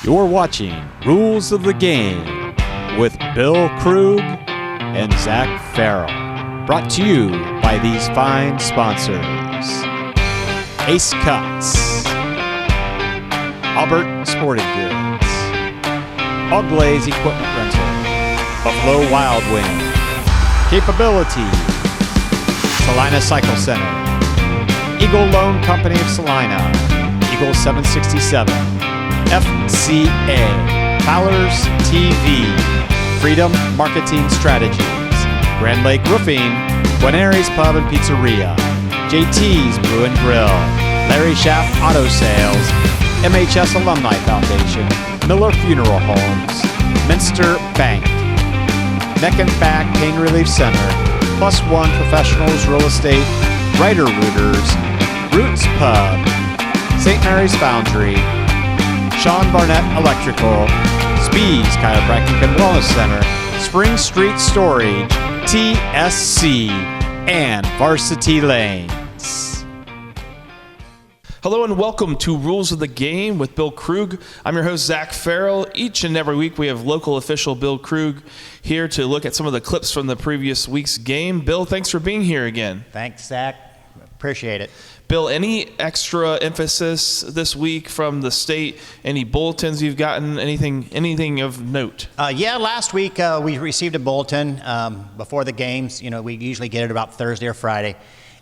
You're watching Rules of the Game with Bill Krug and Zach Farrell. Brought to you by these fine sponsors: Ace Cuts, Albert Sporting Goods, Hog Blaze Equipment Rental, Buffalo Wild Wing, Capability, Salina Cycle Center, Eagle Loan Company of Salina, Eagle 767, FCA, Fowler's TV, Freedom Marketing Strategies, Grand Lake Roofing, Guarneri's Pub and Pizzeria, JT's Brew and Grill, Larry Schaff Auto Sales, MHS Alumni Foundation, Miller Funeral Homes, Minster Bank, Neck and Back Pain Relief Center, Plus One Professionals Real Estate, Writer Rooters, Roots Pub, St. Mary's Foundry, Sean Barnett Electrical, Spees Chiropractic and Wellness Center, Spring Street Storage, TSC, and Varsity Lanes. Hello and welcome to Rules of the Game with Bill Krug. I'm your host, Zach Farrell. Each and every week we have local official Bill Krug here to look at some of the clips from the previous week's game. Bill, thanks for being here again. Thanks, Zach. Appreciate it. Bill, any extra emphasis this week from the state? Any bulletins you've gotten? Anything of note? Last week we received a bulletin before the games. You know, we usually get it about Thursday or Friday,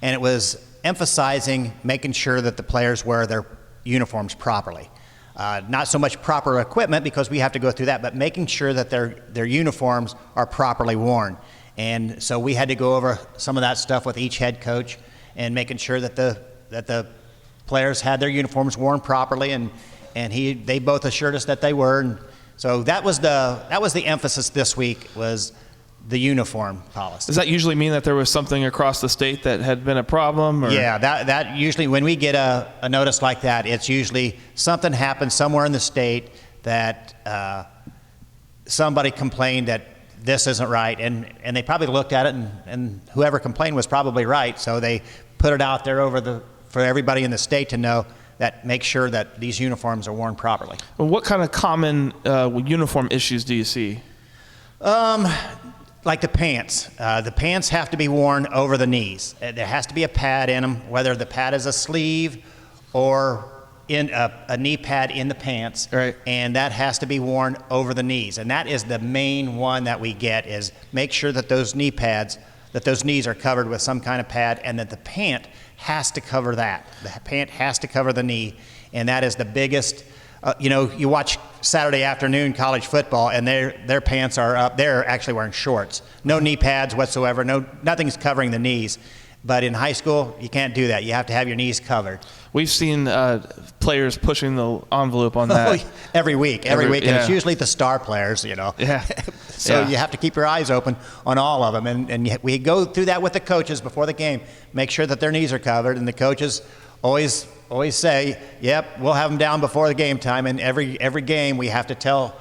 and it was emphasizing making sure that the players wear their uniforms properly. Not so much proper equipment, because we have to go through that, but making sure that their uniforms are properly worn. And so we had to go over some of that stuff with each head coach, and making sure that the players had their uniforms worn properly, and they both assured us that they were. And so that was the emphasis this week, was the uniform policy. Does that usually mean that there was something across the state that had been a problem? Or? Yeah, that usually, when we get a notice like that, it's usually something happened somewhere in the state that somebody complained that this isn't right, and they probably looked at it, and whoever complained was probably right, so they put it out there for everybody in the state to know, that make sure that these uniforms are worn properly. Well, what kind of common uniform issues do you see? Like the pants. The pants have to be worn over the knees. There has to be a pad in them, whether the pad is a sleeve or in a knee pad in the pants, right. And that has to be worn over the knees. And that is the main one that we get, is make sure that those knee pads, that those knees are covered with some kind of pad, and that the pant has to cover that. The pant has to cover the knee, and that is the biggest. You watch Saturday afternoon college football, and their pants are up. They're actually wearing shorts, no knee pads whatsoever. Nothing's covering the knees. But in high school, you can't do that. You have to have your knees covered. We've seen players pushing the envelope on that. every week, and yeah. it's usually the star players, you know. Yeah. So yeah. You have to keep your eyes open on all of them. And we go through that with the coaches before the game, make sure that their knees are covered, and the coaches always say, yep, we'll have them down before the game time. And every game we have to tell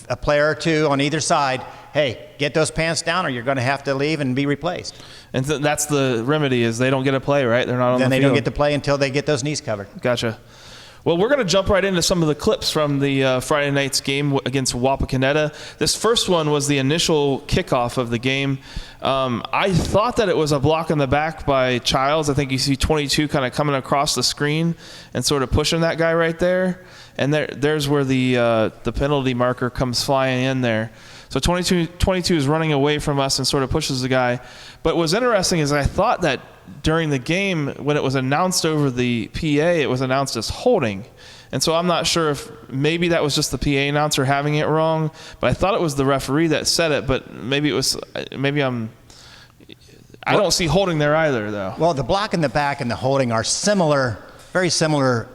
a player or two on either side, hey, get those pants down or you're going to have to leave and be replaced. And that's the remedy, is they don't get to play, right? They're not on the field. Then they don't get to play until they get those knees covered. Gotcha. Well, we're going to jump right into some of the clips from the Friday night's game against Wapakoneta. This first one was the initial kickoff of the game. I thought that it was a block in the back by Childs. I think you see 22 kind of coming across the screen and sort of pushing that guy right there. And there's where the penalty marker comes flying in there. So 22 is running away from us and sort of pushes the guy. But what's interesting is I thought that during the game, when it was announced over the PA, it was announced as holding. And so I'm not sure if maybe that was just the PA announcer having it wrong, but I thought it was the referee that said it, but I don't see holding there either, though. Well, the block in the back and the holding are very similar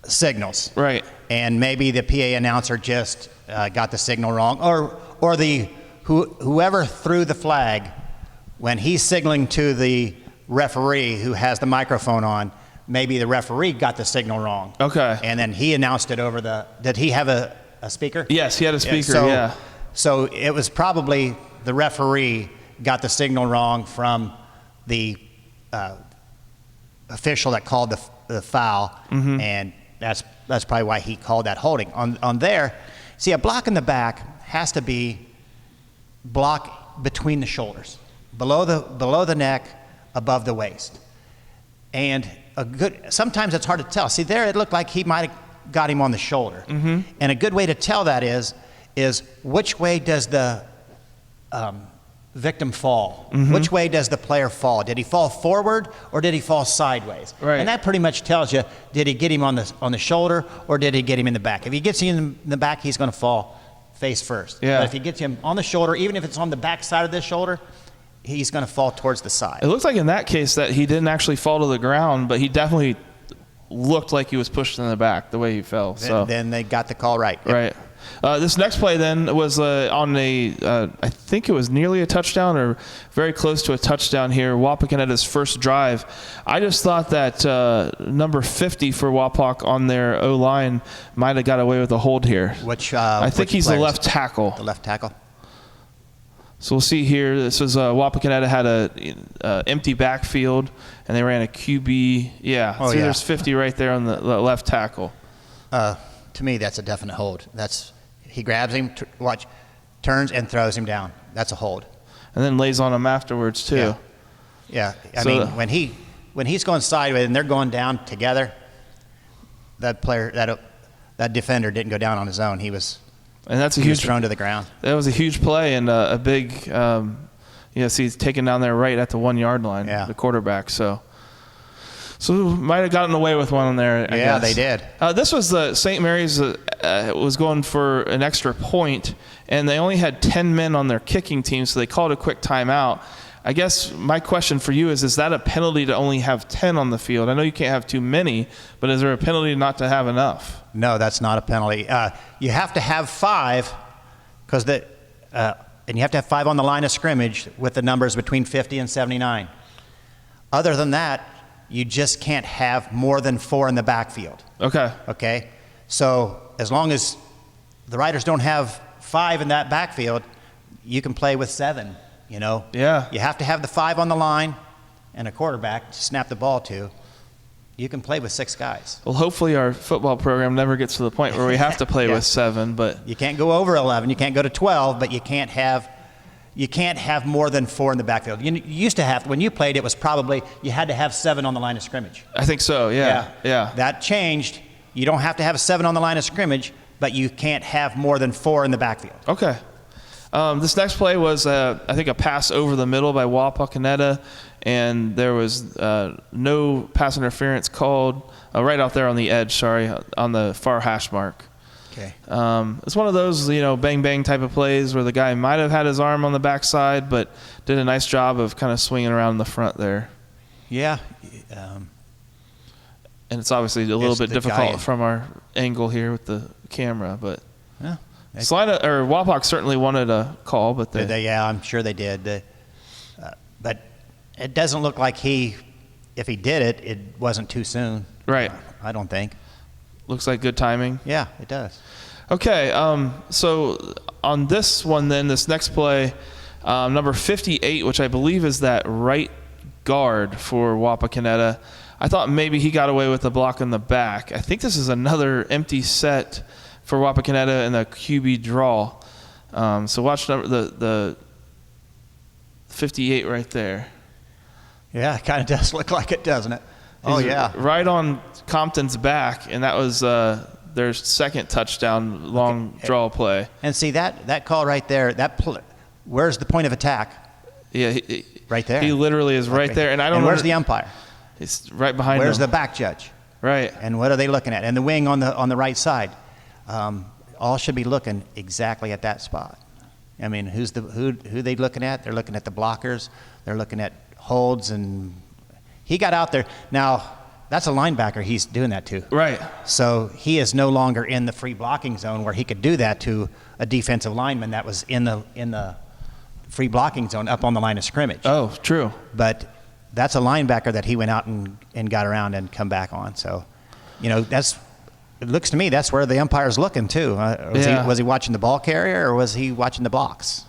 signals. Right. And maybe the PA announcer just got the signal wrong, or whoever threw the flag, when he's signaling to the referee who has the microphone on, maybe the referee got the signal wrong. Okay. And then he announced it over did he have a speaker? Yes, he had a speaker, yeah. So it was probably the referee got the signal wrong from the official that called the foul, and that's that's probably why he called that holding. On there, see, a block in the back has to be block between the shoulders, below the neck, above the waist. And sometimes it's hard to tell. See, there it looked like he might have got him on the shoulder. Mm-hmm. And a good way to tell that is which way does the victim fall? Mm-hmm. Which way does the player fall? Did he fall forward or did he fall sideways? Right. And that pretty much tells you, did he get him on the shoulder or did he get him in the back? If he gets him in the back, he's going to fall face first. Yeah. But if he gets him on the shoulder, even if it's on the back side of the shoulder, he's going to fall towards the side. It looks like in that case that he didn't actually fall to the ground, but he definitely looked like he was pushed in the back the way he fell. So Then they got the call right. Right. This next play then was on I think it was nearly a touchdown or very close to a touchdown here, Wapakoneta's first drive. I just thought that number 50 for Wapak on their O-line might have got away with a hold here. I think he's the left tackle. The left tackle. So we'll see here. This was Wapakoneta had a empty backfield, and they ran a QB. Yeah, Oh, see, yeah. there's 50 right there on the left tackle. To me, that's a definite hold. He grabs him, turns and throws him down. That's a hold. And then lays on him afterwards too. Yeah. I So- mean, when he's going sideways and they're going down together, that defender didn't go down on his own. He was thrown to the ground. That was a huge play and a big. So he's taken down there right at the 1 yard line. Yeah. The quarterback. So might have gotten away with one on there. I guess. They did. This was the St. Mary's was going for an extra point, and they only had 10 men on their kicking team, so they called a quick timeout. I guess my question for you is that a penalty to only have 10 on the field? I know you can't have too many, but is there a penalty not to have enough? No, that's not a penalty. You have to have 5, and you have to have 5 on the line of scrimmage with the numbers between 50 and 79. Other than that, you just can't have more than 4 in the backfield. Okay. So as long as the Riders don't have 5 in that backfield, you can play with 7, Yeah. You have to have the 5 on the line and a quarterback to snap the ball to. You can play with 6 guys. Well, hopefully our football program never gets to the point where we have to play Yeah. with 7, but You can't go over 11. You can't go to 12, but you can't have more than 4 in the backfield. You used to have, when you played, it was probably you had to have 7 on the line of scrimmage. I think so. Yeah. That changed. You don't have to have 7 on the line of scrimmage, but you can't have more than 4 in the backfield. Okay. This next play was, I think, a pass over the middle by Wapakoneta, and there was no pass interference called right out there on the edge, on the far hash mark. Okay. It's one of those, bang-bang type of plays where the guy might have had his arm on the backside, but did a nice job of kind of swinging around the front there. Yeah. And it's obviously a little bit the difficult guy- from our angle here with the camera, but Yeah. Wapak certainly wanted a call, but I'm sure they did. But it doesn't look like if he did it, it wasn't too soon. Right. I don't think. Looks like good timing. Yeah, it does. Okay, so on this one then, this next play, number 58, which I believe is that right guard for Wapakoneta, I thought maybe he got away with the block in the back. I think this is another empty set for Wapakoneta in the QB draw. So watch the 58 right there. Yeah, it kind of does look like it, doesn't it? Oh, He's yeah. right on Compton's back, and that was their second touchdown long draw play. And see, that call right there, where's the point of attack? Yeah, Right there. He literally is right there, and I don't know. Where's the umpire? He's right behind Where's him. the back judge? Right. And what are they looking at? And the wing on the right side. All should be looking exactly at that spot. I mean, who they looking at? They're looking at the blockers. They're looking at holds, and he got out there. Now, that's a linebacker he's doing that to. Right. So he is no longer in the free blocking zone where he could do that to a defensive lineman that was in the free blocking zone up on the line of scrimmage. Oh, true. But that's a linebacker that he went out and got around and come back on. So, it looks to me that's where the umpire's looking too. Was he watching the ball carrier or was he watching the blocks?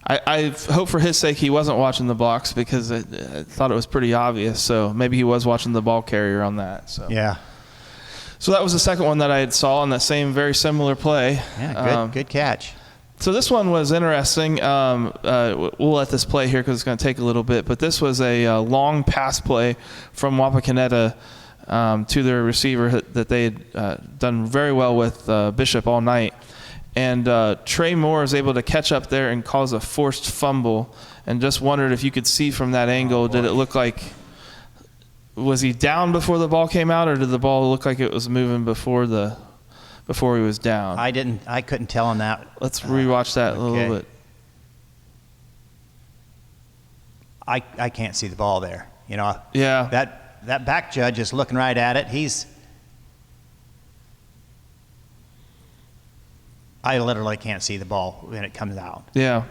I hope for his sake he wasn't watching the blocks because I thought it was pretty obvious. So maybe he was watching the ball carrier on that. So Yeah. So that was the second one that I had saw on that same very similar play. Yeah, good catch. So this one was interesting. We'll let this play here because it's going to take a little bit. But this was a long pass play from Wapakoneta to their receiver that they had done very well with Bishop all night. And Trey Moore is able to catch up there and cause a forced fumble. And just wondered if you could see from that angle, did it look like, was he down before the ball came out, or did the ball look like it was moving before he was down? I couldn't tell on that. Let's rewatch that a little bit. I can't see the ball there. Yeah. That back judge is looking right at it. I literally can't see the ball when it comes out. Yeah.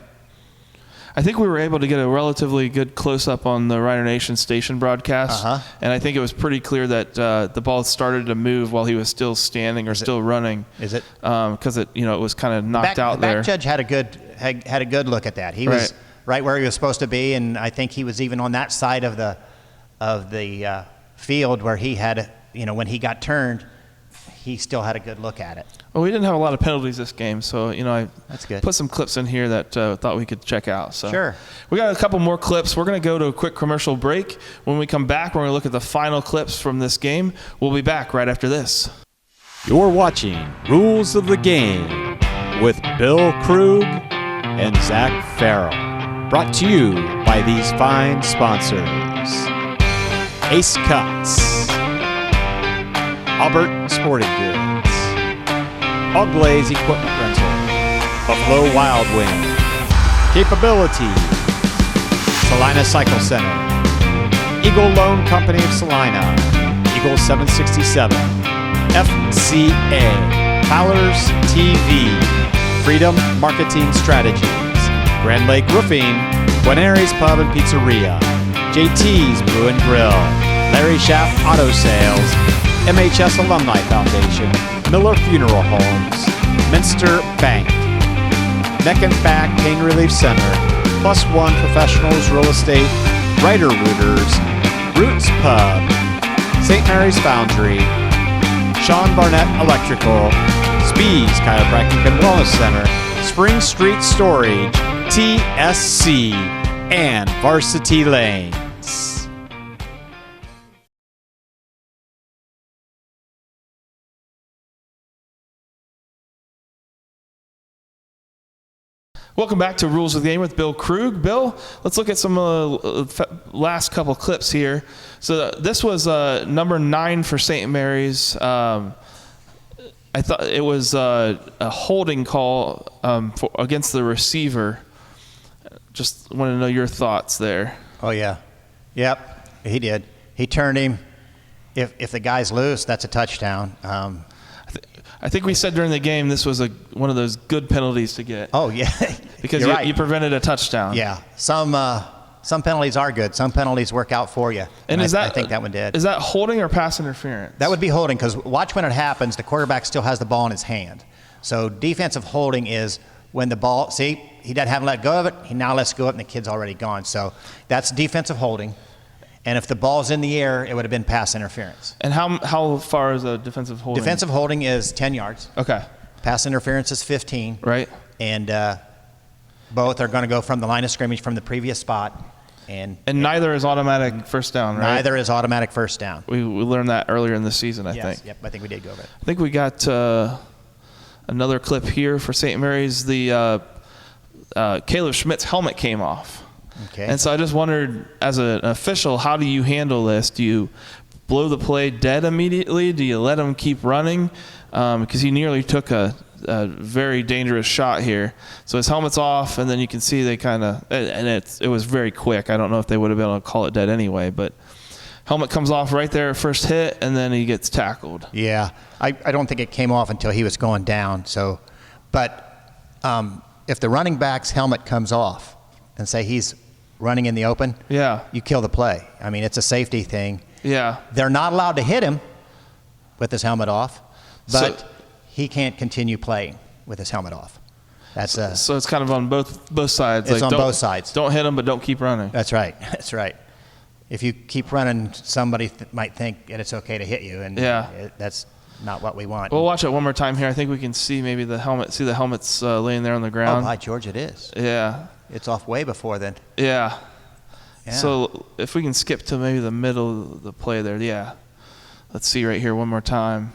I think we were able to get a relatively good close-up on the Rhino Nation station broadcast, and I think it was pretty clear that the ball started to move while he was still standing or still running. Is it? Because it was kind of knocked out there. The back judge had a good look at that. He was right where he was supposed to be, and I think he was even on that side of the field where he had, when he got turned, he still had a good look at it. Well, we didn't have a lot of penalties this game, so I That's good. put some clips in here that thought we could check out. So Sure. We got a couple more clips. We're going to go to a quick commercial break. When we come back, we're going to look at the final clips from this game. We'll be back right after this. You're watching Rules of the Game with Bill Krug and Zach Farrell. Brought to you by these fine sponsors: Ace Cuts, Albert Sporting Goods, All Glaze Equipment Rental, Buffalo Wild Wing, Capability, Salina Cycle Center, Eagle Loan Company of Salina, Eagle 767, FCA, Fowler's TV, Freedom Marketing Strategies, Grand Lake Roofing, Guarneri's Pub and Pizzeria, JT's Brew and Grill, Larry Schaff Auto Sales, MHS Alumni Foundation, Miller Funeral Homes, Minster Bank, Neck and Back Pain Relief Center, Plus One Professionals Real Estate, Writer Rooters, Roots Pub, St. Mary's Foundry, Sean Barnett Electrical, Spees Chiropractic and Wellness Center, Spring Street Storage, TSC, and Varsity Lanes. Welcome back to Rules of the Game with Bill Krug. Bill, let's look at some last couple clips here. So this was number 9 for St. Mary's. I thought it was a holding call against the receiver. Just want to know your thoughts there. Oh, yeah. Yep, he did. He turned him. If the guy's loose, that's a touchdown. I think we said during the game this was one of those good penalties to get. Oh, yeah. Because right. you prevented a touchdown. Yeah. Some penalties are good. Some penalties work out for you. And I think that one did. Is that holding or pass interference? That would be holding, because watch when it happens, the quarterback still has the ball in his hand. So defensive holding is when the ball, see, he doesn't have to let go of it. He now lets go of it, and the kid's already gone. So that's defensive holding. And if the ball's in the air, it would have been pass interference. And how far is a defensive holding? Defensive holding is 10 yards. Okay. Pass interference is 15. Right. And both are going to go from the line of scrimmage from the previous spot. And neither is automatic first down, right? Neither is automatic first down. We learned that earlier in the season, I think. Yep, I think we did go over it. I think we got another clip here for St. Mary's. The Caleb Schmidt's helmet came off. Okay. And so I just wondered, as an official, how do you handle this? Do you blow the play dead immediately? Do you let him keep running? Because he nearly took a very dangerous shot here. So his helmet's off, and then you can see they kind of, and it was very quick. I don't know if they would have been able to call it dead anyway, but helmet comes off right there at first hit, and then he gets tackled. Yeah, I don't think it came off until he was going down. So, but if the running back's helmet comes off, and say he's running in the open, yeah, you kill the play. I mean, it's a safety thing. Yeah. They're not allowed to hit him with his helmet off, but he can't continue playing with his helmet off. That's so it's kind of on both sides. It's on both sides. Don't hit him, but don't keep running. That's right. That's right. If you keep running, somebody might think that it's okay to hit you, and yeah, not what we want. We'll watch it one more time here. I think we can see maybe the helmet. See the helmet's laying there on the Oh, ground. by George, it is. Yeah. It's off way before then. Yeah. Yeah. So if we can skip to maybe the middle of the play there. Yeah. Let's see right here one more time.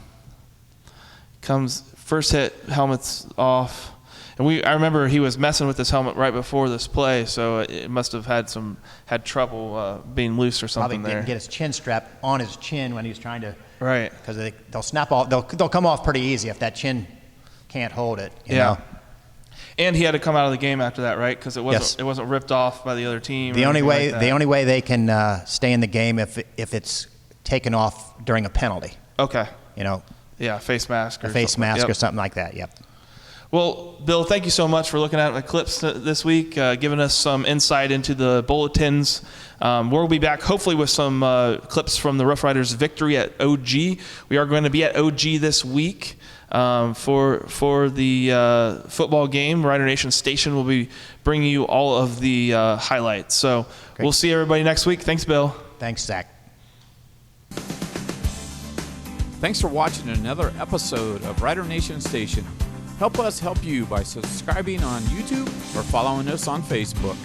Comes first hit, helmet's off. And I remember he was messing with his helmet right before this play, so it must have had trouble being loose or something. Probably didn't get his chin strap on his chin when he was trying to. Right. Because they'll snap off. They'll come off pretty easy if that chin can't hold it. You know? And he had to come out of the game after that, right? Because Yes. it wasn't ripped off by the other team. The only way like they can stay in the game if it's taken off during a penalty. Okay. You know, Yeah, face mask. a face mask Yep. or something like that. Yep. Well, Bill, thank you so much for looking at the clips this week, giving us some insight into the bulletins. We'll be back hopefully with some clips from the Rough Riders' victory at OG. We are going to be at OG this week for the football game. Rider Nation Station will be bringing you all of the highlights. So Great. We'll see everybody next week. Thanks, Bill. Thanks, Zach. Thanks for watching another episode of Rider Nation Station. Help us help you by subscribing on YouTube or following us on Facebook.